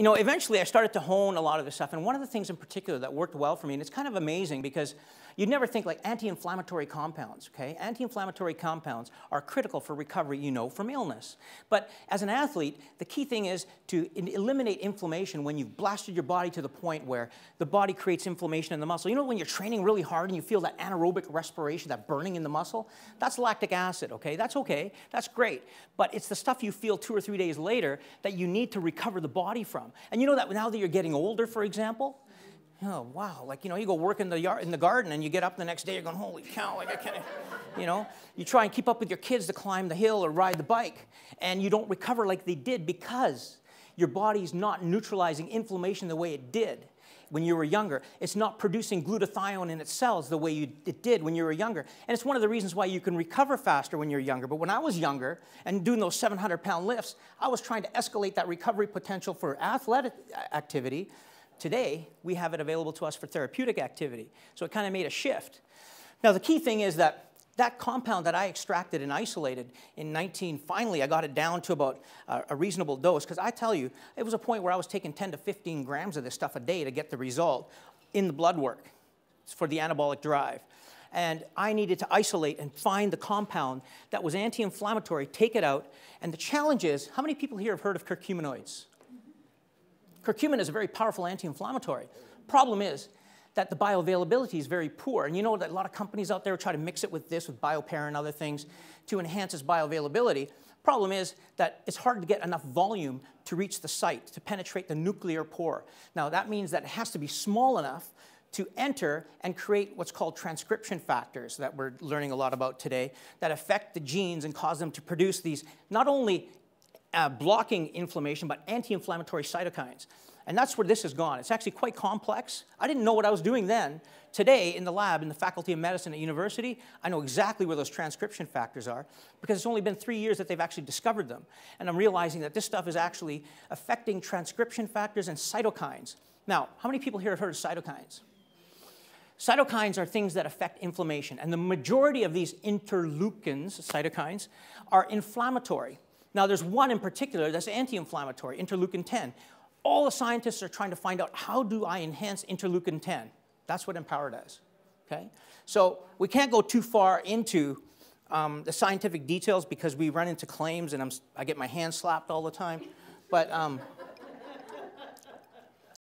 you know, eventually I started to hone a lot of this stuff. And one of the things in particular that worked well for me, and it's kind of amazing because you'd never think like anti-inflammatory compounds, okay? Anti-inflammatory compounds are critical for recovery, you know, from illness. But as an athlete, the key thing is to eliminate inflammation when you've blasted your body to the point where the body creates inflammation in the muscle. You know when you're training really hard and you feel that anaerobic respiration, that burning in the muscle? That's lactic acid, okay? That's great. But it's the stuff you feel 2 or 3 days later that you need to recover the body from. And you know that now that you're getting older, for example, oh, wow, like, you know, you go work in the yard, in the garden, and you get up the next day, you're going, holy cow, like, I can't, you know. You try and keep up with your kids to climb the hill or ride the bike, and you don't recover like they did because your body's not neutralizing inflammation the way it did when you were younger. It's not producing glutathione in its cells the way it did when you were younger. And it's one of the reasons why you can recover faster when you're younger. But when I was younger and doing those 700-pound lifts, I was trying to escalate that recovery potential for athletic activity. Today, we have it available to us for therapeutic activity. So it kind of made a shift. Now, the key thing is that that compound that I extracted and isolated finally I got it down to about a reasonable dose. Because I tell you, it was a point where I was taking 10 to 15 grams of this stuff a day to get the result in the blood work for the anabolic drive. And I needed to isolate and find the compound that was anti-inflammatory, take it out. And the challenge is, how many people here have heard of curcuminoids? Curcumin is a very powerful anti-inflammatory. Problem is that the bioavailability is very poor. And you know that a lot of companies out there try to mix it with this, with BioPar and other things, to enhance its bioavailability. Problem is that it's hard to get enough volume to reach the site, to penetrate the nuclear pore. Now, that means that it has to be small enough to enter and create what's called transcription factors that we're learning a lot about today that affect the genes and cause them to produce these not only blocking inflammation, but anti-inflammatory cytokines. And that's where this has gone. It's actually quite complex. I didn't know what I was doing then. Today, in the lab, in the Faculty of Medicine at university, I know exactly where those transcription factors are because it's only been 3 years that they've actually discovered them. And I'm realizing that this stuff is actually affecting transcription factors and cytokines. Now, how many people here have heard of cytokines? Cytokines are things that affect inflammation. And the majority of these interleukins, cytokines, are inflammatory. Now, there's one in particular that's anti-inflammatory, interleukin 10. All the scientists are trying to find out, how do I enhance interleukin 10? That's what Empower does, okay? So we can't go too far into the scientific details because we run into claims and I get my hand slapped all the time. But